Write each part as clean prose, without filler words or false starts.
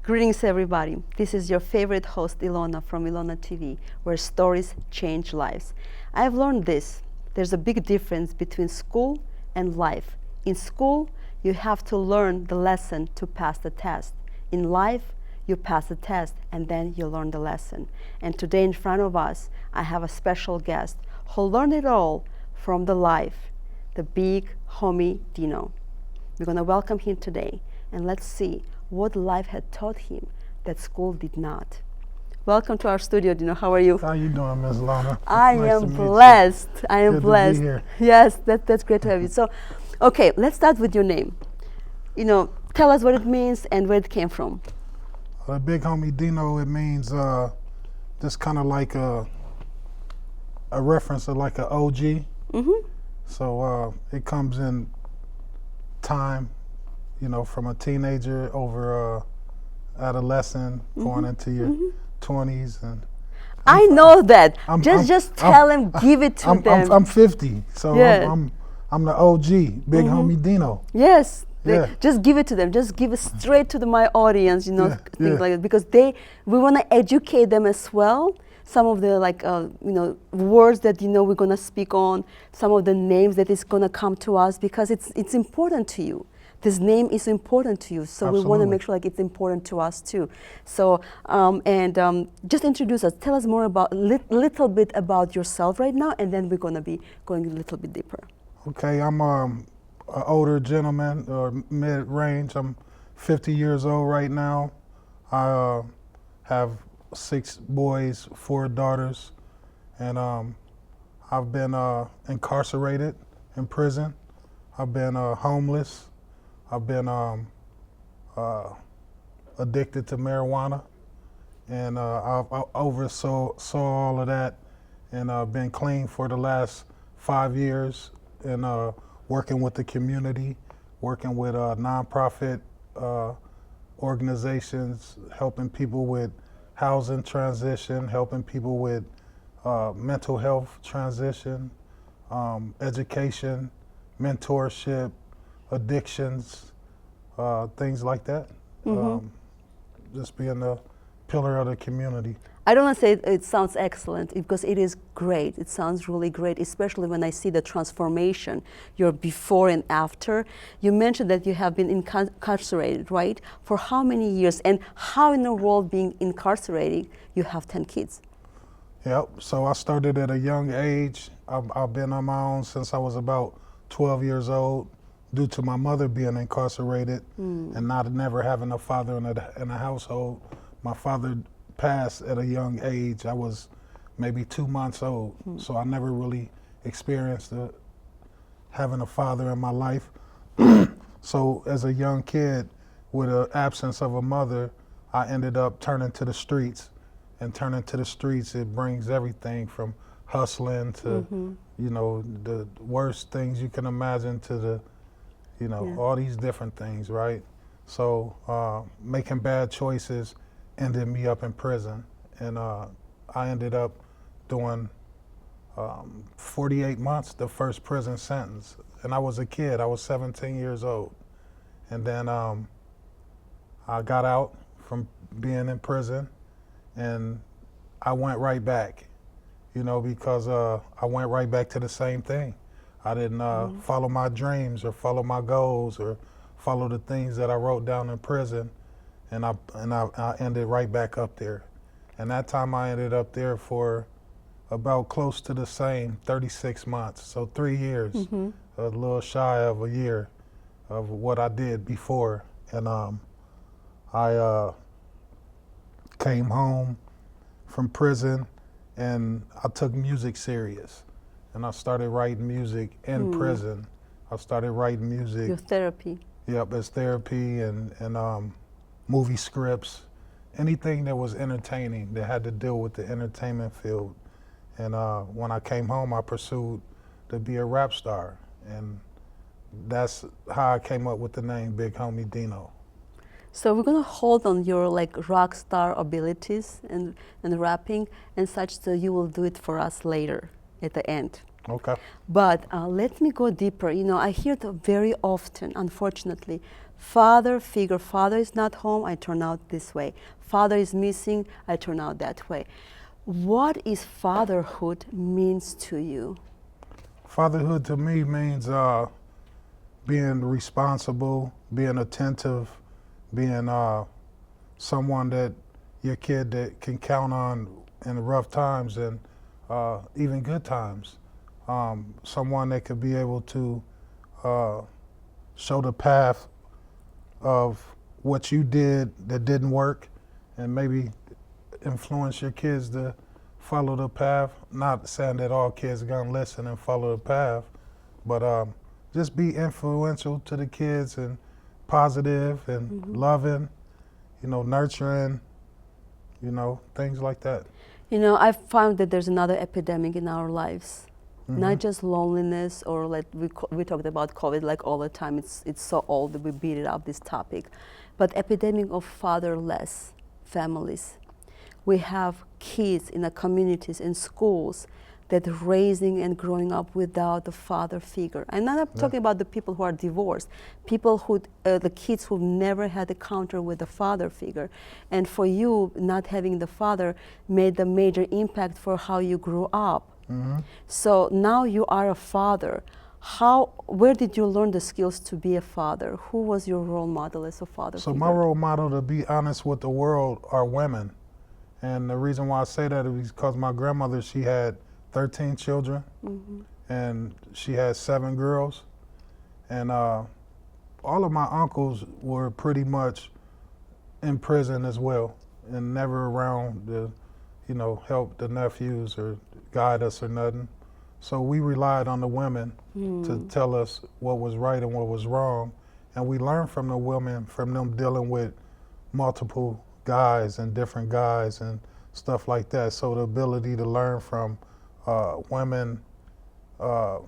Greetings, everybody. This is your favorite host, Ilona, from ILONA TV, where stories change lives. I've learned this. There's a big difference between school and life. In school, you have to learn the lesson to pass the test. In life, you pass the test and then you learn the lesson. And today in front of us, I have a special guest who learned it all from the life, the big homie Dino. We're going to welcome him today, and let's see what life had taught him that school did not. Welcome to our studio, Dino. How are you? How you doing, Ms. Lana? I am blessed. I am Good blessed. to be here. Yes, that's great to have you. So, okay, let's start with your name. Tell us what it means and where it came from. Big homie Dino, it means just kind of like a reference to like an OG. Mm-hmm. So it comes in time, from a teenager over adolescent, going into your 20s. And I know that. Just tell them, give it to them. I'm 50, so Yeah. I'm the OG, Big homie Dino. Yes. Yeah. Just give it to them. Just give it straight to my audience, things like that, because we want to educate them as well. Some of the words that we're gonna speak on, some of the names that is gonna come to us, because it's important to you. This name is important to you, so Absolutely. we want to make sure it's important to us too. So just introduce us. Tell us more about little bit about yourself right now, and then we're gonna be going a little bit deeper. Okay, I'm an older gentleman, or mid-range. I'm 50 years old right now. I have 6 boys, 4 daughters, and I've been incarcerated in prison. I've been homeless. I've been addicted to marijuana, and I oversaw all of that, and been clean for the last 5 years, and working with the community, working with nonprofit organizations, helping people with housing transition, helping people with mental health transition, education, mentorship, addictions, things like that. Just being a pillar of the community. I don't want to say it sounds excellent, because it is great. It sounds really great, especially when I see the transformation, your before and after. You mentioned that you have been incarcerated, right? For how many years? And how in the world, being incarcerated, you have 10 kids? Yep, so I started at a young age. I've been on my own since I was about 12 years old, due to my mother being incarcerated and never having a father in a household. My father passed at a young age. I was maybe 2 months old, so I never really experienced having a father in my life. So as a young kid with an absence of a mother, I ended up turning to the streets. And turning to the streets, it brings everything from hustling to the worst things you can imagine to the all these different things, right? So making bad choices ended me up in prison, and I ended up doing 48 months, the first prison sentence, and I was a kid. I was 17 years old, and then I got out from being in prison, and I went right back, because I went right back to the same thing. I didn't follow my dreams or follow my goals or follow the things that I wrote down in prison, and I ended right back up there. And that time I ended up there for about close to the same, 36 months, so 3 years, a little shy of a year of what I did before. And I came home from prison, and I took music serious. And I started writing music in prison. I started writing music. Your therapy. Yep, as therapy and movie scripts, anything that was entertaining that had to deal with the entertainment field. And when I came home, I pursued to be a rap star. And that's how I came up with the name Big Homie Dino. So we're gonna hold on your rock star abilities and rapping and such, so you will do it for us later at the end. Okay. But let me go deeper. You know, I hear it very often, unfortunately. Father figure, father is not home, I turn out this way. Father is missing, I turn out that way. What is fatherhood means to you? Fatherhood to me means being responsible, being attentive, being someone that your kid that can count on in rough times and even good times. Someone that could be able to show the path of what you did that didn't work and maybe influence your kids to follow the path. Not saying that all kids are gonna listen and follow the path, but just be influential to the kids and positive and loving, you know, nurturing, you know, things like that. You know, I've found that there's another epidemic in our lives. Not just loneliness, or like we talked about COVID like all the time. It's so old that we beat it up, this topic, but epidemic of fatherless families. We have kids in the communities, in schools, that raising and growing up without a father figure. I'm not talking about the people who are divorced, people who, the kids who've never had a encounter with a father figure. And for you, not having the father made a major impact for how you grew up. So now you are a father. Where did you learn the skills to be a father? Who was your role model as a father So figure? my role model, to be honest with the world, are women. And the reason why I say that is because my grandmother, she had 13 children, and she had 7 girls. And all of my uncles were pretty much in prison as well, and never around to, you know, help the nephews or guide us or nothing. So we relied on the women to tell us what was right and what was wrong. And we learned from the women, from them dealing with multiple guys and different guys and stuff like that. So the ability to learn from women that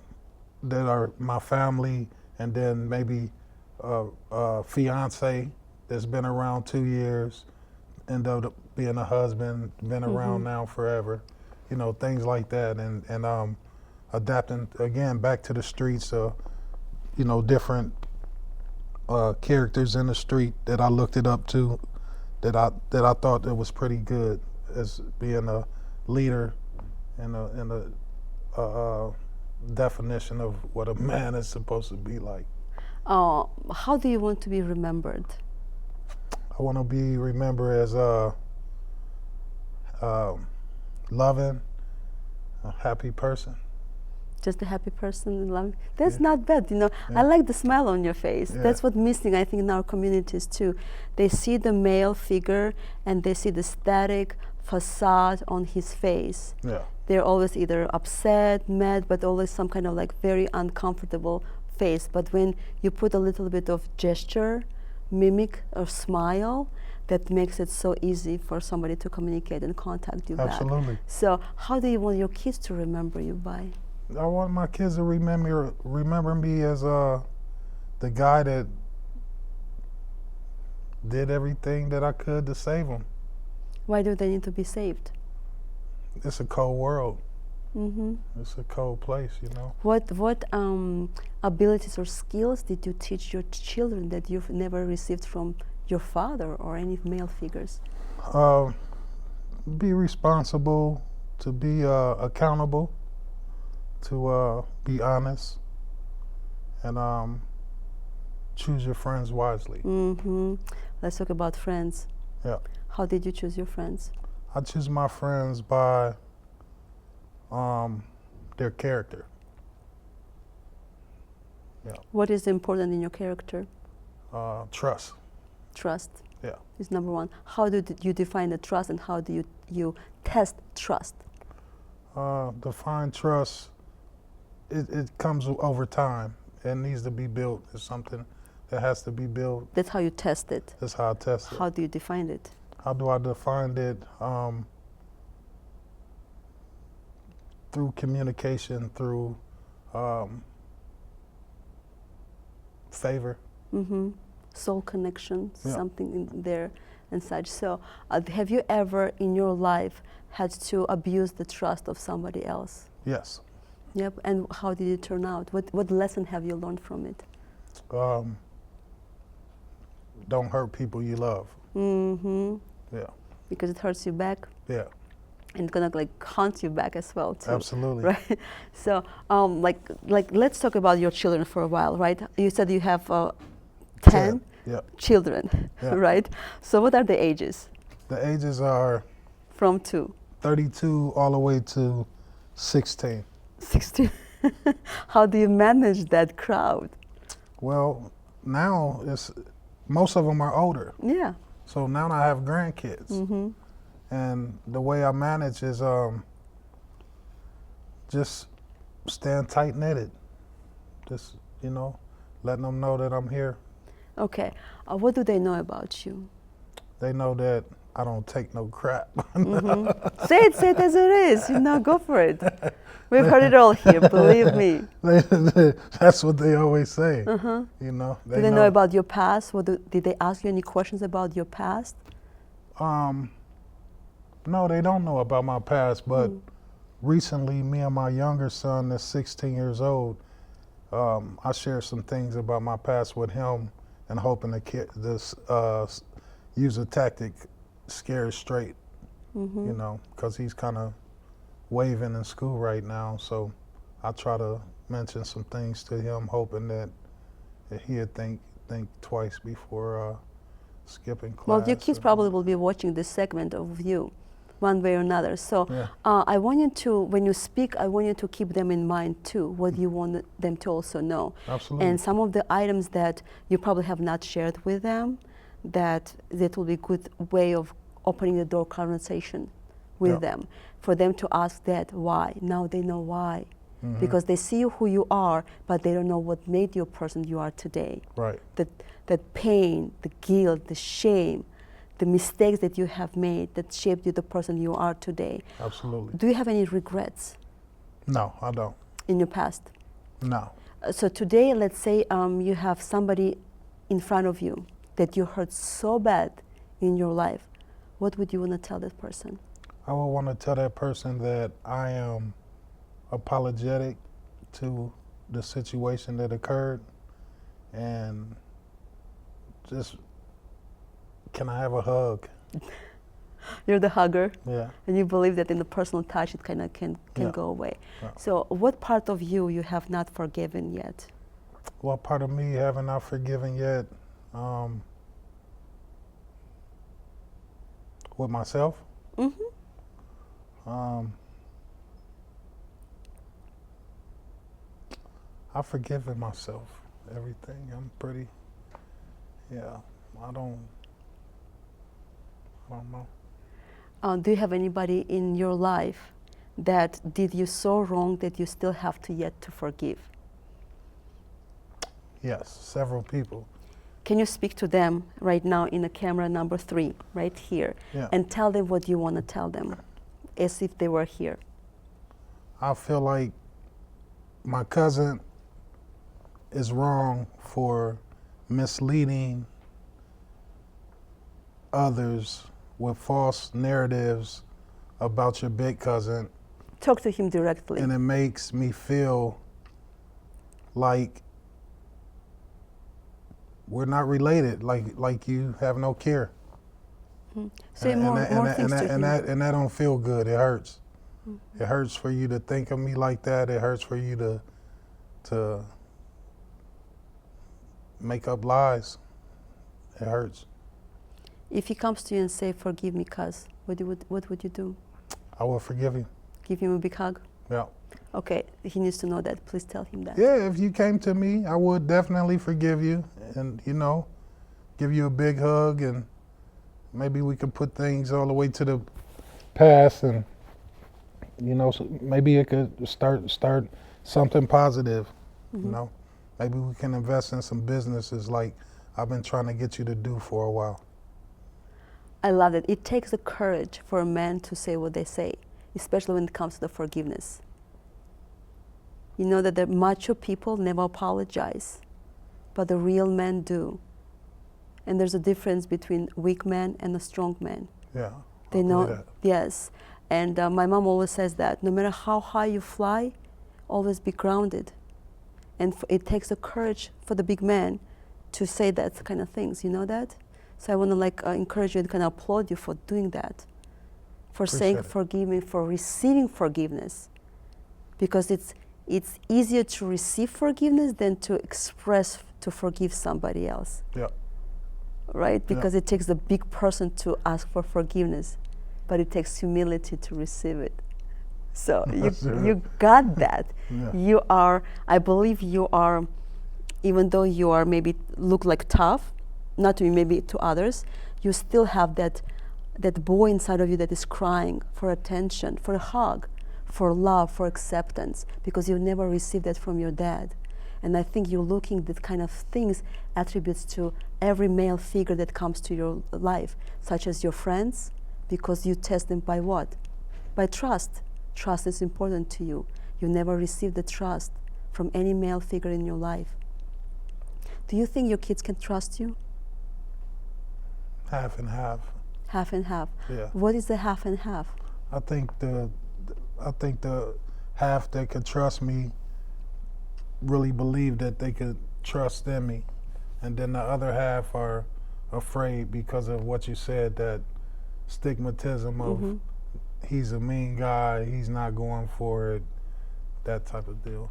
are my family, and then maybe a fiance that's been around 2 years, end up being a husband, been around now forever, you know, things like that. And adapting again back to the streets, you know, different characters in the street that I looked it up to, that I thought that was pretty good as being a leader and a definition of what a man is supposed to be like. How do you want to be remembered? I want to be remembered as a loving, a happy person. Just a happy person, loving. That's not bad, you know. I like the smile on your face. That's what's missing, I think, in our communities too. They see the male figure and they see the static facade on his face. They're always either upset, mad, but always some kind of like very uncomfortable face. But when you put a little bit of gesture, mimic, or smile, that makes it so easy for somebody to communicate and contact you back. Absolutely. So how do you want your kids to remember you by? I want my kids to remember me as the guy that did everything that I could to save them. Why do they need to be saved? It's a cold world. It's a cold place, you know. What abilities or skills did you teach your children that you've never received from your father or any male figures? Be responsible, to be accountable, to be honest, and choose your friends wisely. Let's talk about friends. How did you choose your friends? I choose my friends by their character. What is important in your character? Trust. Trust is number one. How do you define the trust, and how do you test trust? Define trust, it comes over time. It needs to be built. It's something that has to be built. That's how you test it. That's how I test it. How do you define it? How do I define it? Through communication, through favor. Soul connection, something in there and such. So have you ever in your life had to abuse the trust of somebody else? Yes. Yep. And how did it turn out? What lesson have you learned from it? Don't hurt people you love. Mm-hmm. Yeah. Because it hurts you back. Yeah. And it's gonna like haunt you back as well too. Absolutely. Right. So like let's talk about your children for a while, right? You said you have 10 Yeah. children, Yeah. right? So what are the ages? The ages are From 2. 32 all the way to 16. 16. How do you manage that crowd? Well, now most of them are older. Yeah. So now I have grandkids. Mm-hmm. And the way I manage is just staying tight knitted. Just, letting them know that I'm here. Okay. What do they know about you? They know that I don't take no crap. Mm-hmm. Say it as it is. Go for it. We've heard it all here, believe me. That's what they always say. Uh-huh. Do they know about your past? Did they ask you any questions about your past? No, they don't know about my past, but recently me and my younger son that's 16 years old, I shared some things about my past with him and hoping to use a tactic, scare straight, because he's kind of waving in school right now. So I try to mention some things to him, hoping that he'd think twice before skipping class. Well, your kids probably will be watching this segment of you one way or another. So Yeah. I want you to, when you speak, I want you to keep them in mind too, what you want them to also know. Absolutely. And some of the items that you probably have not shared with them, that will be a good way of opening the door conversation with them, for them to ask that why. Now they know why. Mm-hmm. Because they see who you are, but they don't know what made you a person you are today. Right. That pain, the guilt, the shame, the mistakes that you have made that shaped you the person you are today. Absolutely. Do you have any regrets? No, I don't. In your past? No. So today, let's say you have somebody in front of you that you hurt so bad in your life. What would you want to tell that person? I would want to tell that person that I am apologetic to the situation that occurred, and just, can I have a hug? You're the hugger. Yeah. And you believe that in the personal touch it kind of can go away. Yeah. So what part of you have not forgiven yet? What part of me haven't I forgiven yet? With myself? Mm-hmm. I've forgiven myself. Everything. I'm pretty, I don't know. Do you have anybody in your life that did you so wrong that you still have to yet to forgive? Yes, several people. Can you speak to them right now in the camera number 3, right here, and tell them what you want to tell them, as if they were here? I feel like my cousin is wrong for misleading others with false narratives about your big cousin. Talk to him directly. And it makes me feel like we're not related, like you have no care. Mm-hmm. Say more things to him. And that don't feel good. It hurts. Mm-hmm. It hurts for you to think of me like that. It hurts for you to make up lies. It hurts. If he comes to you and say, "Forgive me, cuz," what would you do? I will forgive him. Give him a big hug? Yeah. Okay, he needs to know that. Please tell him that. Yeah, if you came to me, I would definitely forgive you and, give you a big hug, and maybe we could put things all the way to the past, and, so maybe it could start something positive, Mm-hmm. Maybe we can invest in some businesses like I've been trying to get you to do for a while. I love it. It takes the courage for a man to say what they say, especially when it comes to the forgiveness. You know that the macho people never apologize, but the real men do. And there's a difference between weak men and a strong man. Yeah, they know that. Yes. And my mom always says that no matter how high you fly, always be grounded. And it takes a courage for the big man to say that kind of things, you know that? So I want to like encourage you and kind of applaud you for doing that, for saying forgive me, for receiving forgiveness. Because it's easier to receive forgiveness than to express to forgive somebody else. Yeah. Right? Because it takes a big person to ask for forgiveness, but it takes humility to receive it. So you got that. Yeah. You are, I believe you are, even though you are maybe look like tough, not to me, maybe to others, you still have that boy inside of you that is crying for attention, for a hug, for love, for acceptance, because you never received that from your dad. And I think you're looking at kind of things, attributes to every male figure that comes to your life, such as your friends, because you test them by what? By trust. Trust is important to you. You never received the trust from any male figure in your life. Do you think your kids can trust you? Half and half. Half and half. Yeah. What is the half and half? I think the half that could trust me really believe that they could trust in me, and then the other half are afraid because of what you said, that stigmatism of he's a mean guy, he's not going for it, that type of deal.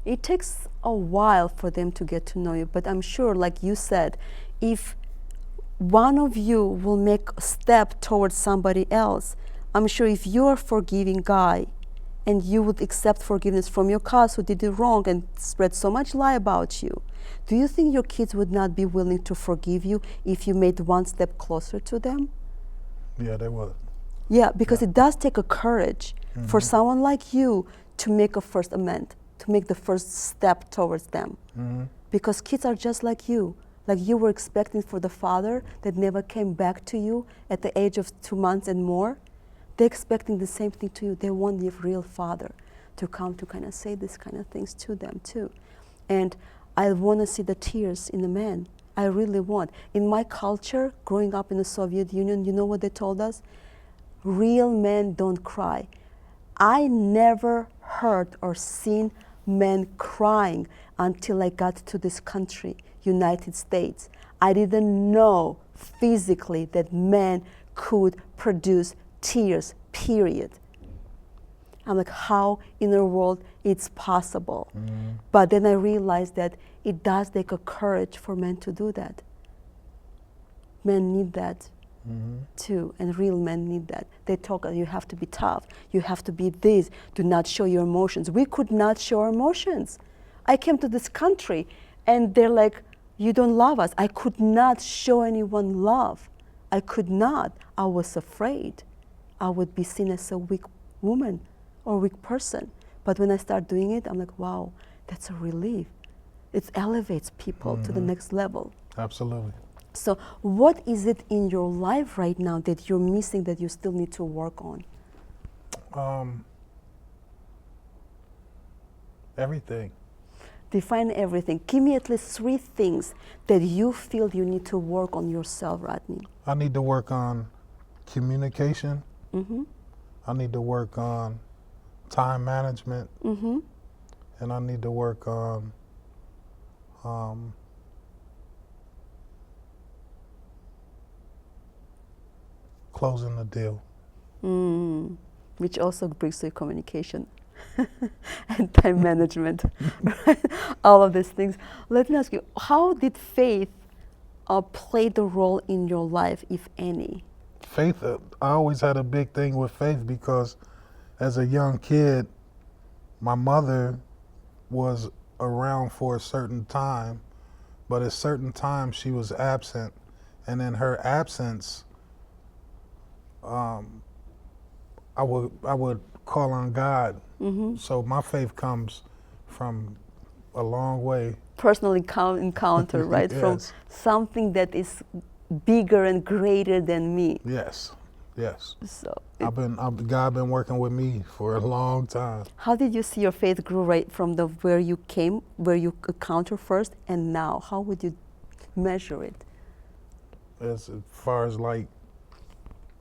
It takes a while for them to get to know you, but I'm sure, like you said, if one of you will make a step towards somebody else, I'm sure if you're a forgiving guy and you would accept forgiveness from your cuz who did it wrong and spread so much lie about you, do you think your kids would not be willing to forgive you if you made one step closer to them? Yeah, they would. Yeah, because it does take a courage for someone like you to make a first amend, to make the first step towards them. Because kids are just like you were expecting for the father that never came back to you at the age of 2 months and more. They're expecting the same thing to you. They want the real father to come to kind of say these kind of things to them too. And I want to see the tears in the man. I really want. In my culture, growing up in the Soviet Union, you know what they told us? Real men don't cry. I never heard or seen men crying until I got to this country, United States. I didn't know physically that men could produce tears, period. I'm like, how in the world it's possible? But then I realized that it does take a courage for men to do that. Men need that too, and real men need that. They talk, you have to be tough, you have to be this, do not show your emotions. We could not show our emotions. I came to this country and they're like, you don't love us. I could not show anyone love. I could not. I was afraid I would be seen as a weak woman or weak person. But when I start doing it, I'm like, wow, that's a relief. It elevates people to the next level. Absolutely. So what is it in your life right now that you're missing that you still need to work on? Everything. Define everything. Give me at least 3 things that you feel you need to work on yourself, Rodney. I need to work on communication. I need to work on time management. And I need to work on closing the deal. Which also brings to communication and time management, right? All of these things. Let me ask you, how did faith play the role in your life, if any? Faith, I always had a big thing with faith because as a young kid, my mother was around for a certain time, but at certain times she was absent. And in her absence, I would call on God. So my faith comes from a long way. Personal encounter, right? Yes. From something that is bigger and greater than me. Yes, yes. So God been working with me for a long time. how did you see your faith grow right from where you came, where you encounter first, and now? How would you measure it? As far as like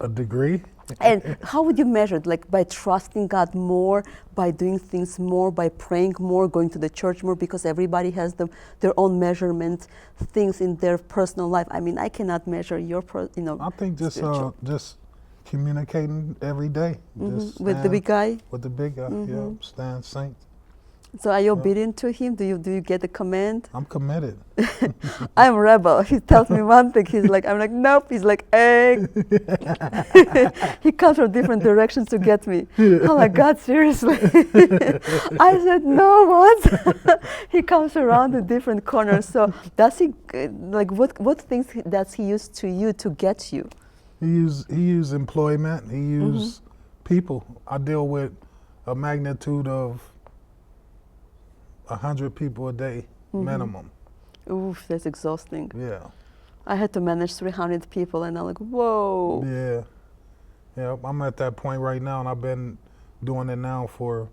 a degree? And how would you measure it? Like by trusting God more, by doing things more, by praying more, going to the church more, because everybody has their own measurement things in their personal life. I mean, I cannot measure your, I think spiritual. just communicating every day. Just With the big guy. With the big guy, yeah. Stand saint. So are you obedient to him? Do you get the command? I'm committed. I'm rebel. He tells me one thing. I'm like, nope. He's like, hey. He comes from different directions to get me. I'm like, God, seriously? I said, no, what? He comes around the different corners. So does he, what things does he use to you to get you? He use employment. He use people. I deal with a magnitude of 100 people a day minimum. Oof, that's exhausting. Yeah. I had to manage 300 people, and I'm like, whoa. Yeah. I'm at that point right now, and I've been doing it now for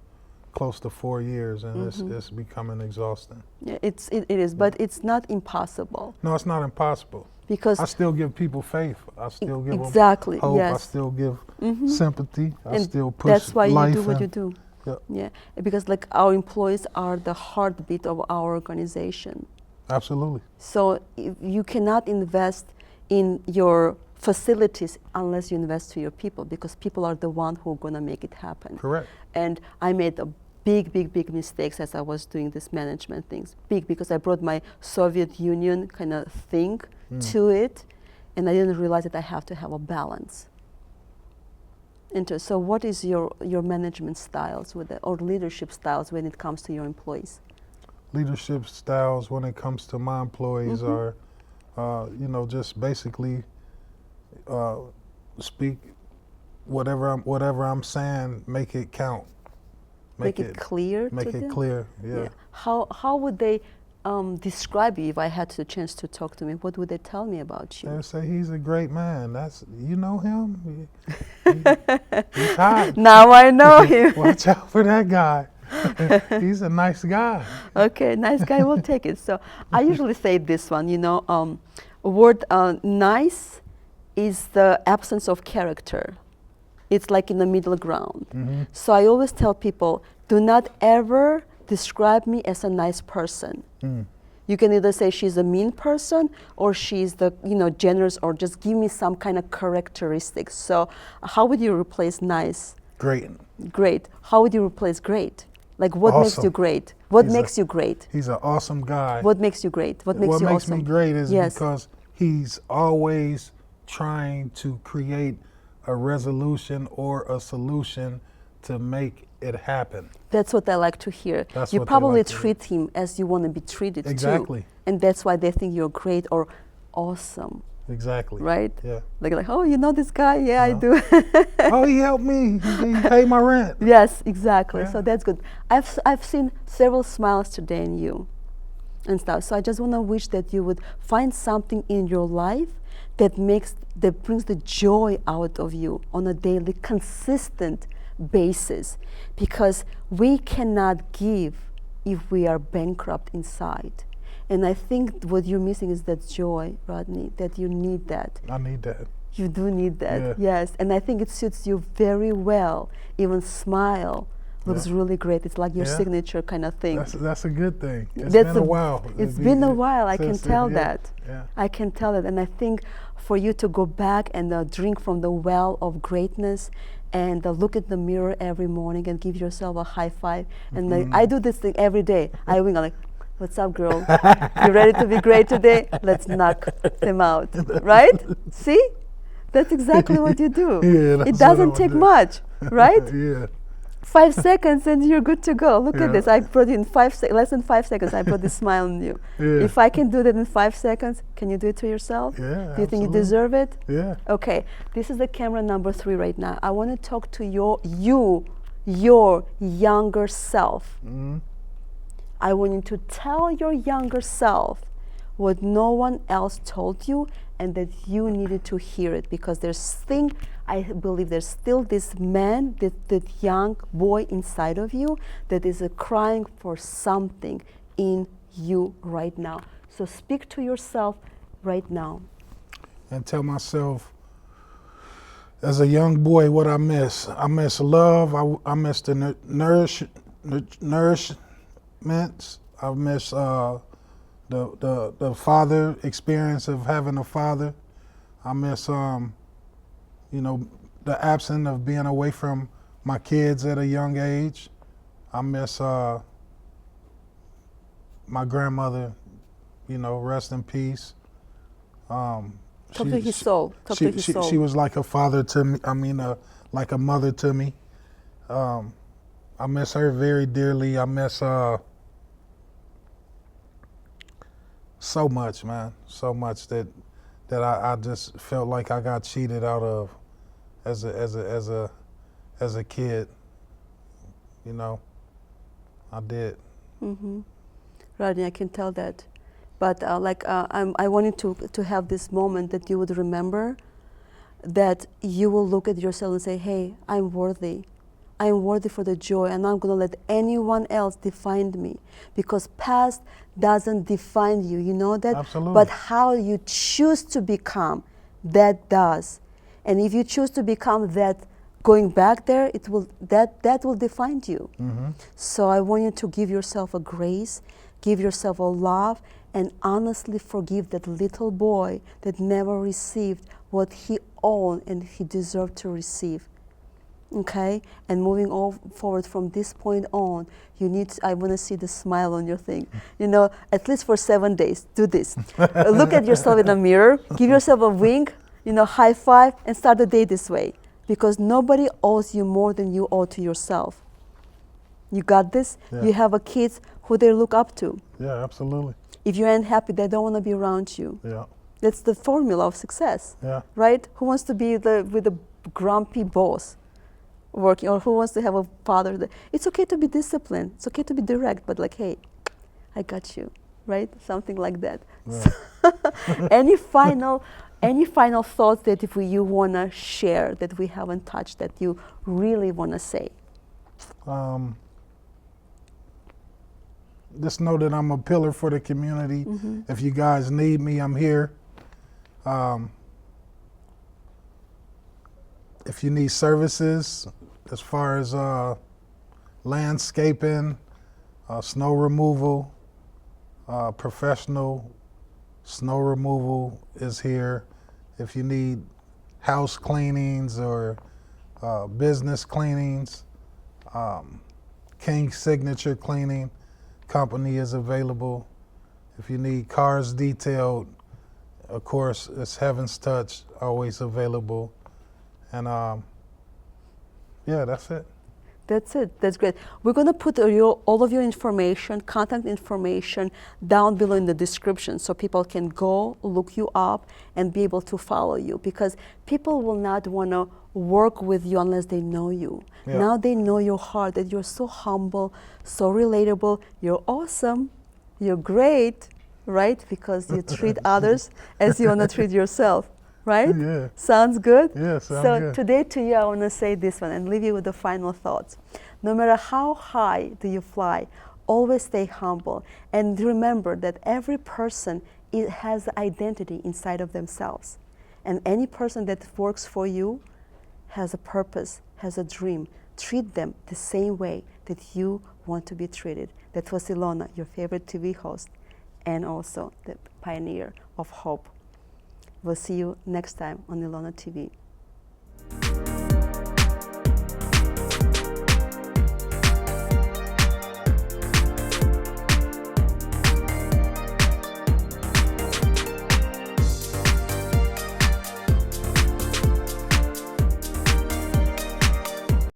close to 4 years, and it's becoming exhausting. Yeah, it is, but it's not impossible. No, it's not impossible. Because I still give people faith. I still give them hope. Yes. I still give sympathy. I still push that's why life you do what you do. Yeah, because like our employees are the heartbeat of our organization. Absolutely. So you cannot invest in your facilities unless you invest to your people, because people are the one who are going to make it happen. Correct. And I made a big mistakes as I was doing this management things. Big, because I brought my Soviet Union kind of thing to it, and I didn't realize that I have to have a balance. So what is your management styles or leadership styles when it comes to your employees? Leadership styles when it comes to my employees are, just basically speak whatever I'm saying, make it count. Make it clear. Make it clear. Yeah. How would they describe you if I had the chance to talk to me? What would they tell me about you? They say he's a great man. You know him? He's hot. Now I know him. Watch out for that guy. He's a nice guy. Okay, nice guy, we'll take it. So I usually say this one, word nice is the absence of character. It's like in the middle ground. So I always tell people, do not ever describe me as a nice person. You can either say she's a mean person or she's the generous, or just give me some kind of characteristics. So how would you replace nice? Great. How would you replace great? Like what awesome. Makes you great? What makes you great? He's an awesome guy. What makes you great? What makes you awesome? Me great is because he's always trying to create a resolution or a solution to make it happen. That's what I like to hear. You probably treat him as you want to be treated too. And that's why they think you're great or awesome. Exactly. Right? Yeah. Like, oh, you know this guy? Yeah, I do. Oh, he helped me. He paid my rent. Yes, exactly. Yeah. So that's good. I've seen several smiles today in you and stuff. So I just want to wish that you would find something in your life that brings the joy out of you on a daily, consistent basis, because we cannot give if we are bankrupt inside. And I think what you're missing is that joy, Rodney, that you need that. I need that. You do need that, yes. And I think it suits you very well. Even smile looks really great. It's like your signature kind of thing. That's a good thing. It's been a while. It's been a while, I can tell that. Yeah. I can tell that. And I think for you to go back and drink from the well of greatness and look at the mirror every morning and give yourself a high five. And I do this thing every day. I wink, I'm like, what's up, girl? You ready to be great today? Let's knock them out, right? See? That's exactly what you do. It doesn't take much, right? 5 seconds and you're good to go. Look at this. I brought you in less than 5 seconds. I brought this smile on you. If I can do that in 5 seconds, can you do it to yourself? Yeah. Do you think you deserve it? Yeah. Okay. This is the camera number 3 right now. I want to talk to your younger self. I want you to tell your younger self what no one else told you, and that you needed to hear it, because I believe there's still this man, that young boy inside of you that is crying for something in you right now. So speak to yourself right now. And tell myself, As a young boy, what I miss? I miss love. I miss the nourishments. I miss the father experience of having a father. I miss you know, the absence of being away from my kids at a young age. I miss my grandmother. You know, rest in peace. Talk to his soul. Talk to his soul. She was like a father to me. I mean, like a mother to me. I miss her very dearly. I miss so much, man. So much that I just felt like I got cheated out of as a kid. You know, I did. Mm-hmm. Rodney, I can tell that. But I wanted to have this moment that you would remember that you will look at yourself and say, hey, I'm worthy. I'm worthy for the joy. I'm not going to let anyone else define me, because past doesn't define you. You know that? Absolutely. But how you choose to become, that does. And if you choose to become that, going back there, it will that will define you. Mm-hmm. So I want you to give yourself a grace, give yourself a love, and honestly forgive that little boy that never received what he owned and he deserved to receive. Okay? And moving forward from this point on, I want to see the smile on your thing. You know, at least for 7 days, do this. Look at yourself in the mirror, give yourself a wink, you know, high five, and start the day this way. Because nobody owes you more than you owe to yourself. You got this? Yeah. You have a kids who they look up to. Yeah, absolutely. If you ain't happy, they don't want to be around you. Yeah. That's the formula of success. Yeah. Right? Who wants to be with a grumpy boss working, or who wants to have a father? It's okay to be disciplined. It's okay to be direct, but like, hey, I got you. Right? Something like that. Yeah. So any final thoughts that you want to share that we haven't touched that you really want to say? Just know that I'm a pillar for the community. Mm-hmm. If you guys need me, I'm here. If you need services as far as landscaping, snow removal, professional snow removal is here. If you need house cleanings or business cleanings, King Signature Cleaning Company is available. If you need cars detailed, of course, it's Heaven's Touch, always available. And yeah, that's it. That's it. That's great. We're going to put all of your information, contact information, down below in the description so people can go look you up and be able to follow you, because people will not want to work with you unless they know you. Yeah. Now they know your heart, that you're so humble, so relatable, you're awesome, you're great, right? Because you treat others as you want to treat yourself. Right? Yeah. Sounds good? Yeah, sounds so good. Today to you, I want to say this one and leave you with the final thoughts. No matter how high do you fly, always stay humble. And remember that every person has identity inside of themselves. And any person that works for you has a purpose, has a dream. Treat them the same way that you want to be treated. That was Ilona, your favorite TV host, and also the pioneer of hope. We'll see you next time on ILONA TV.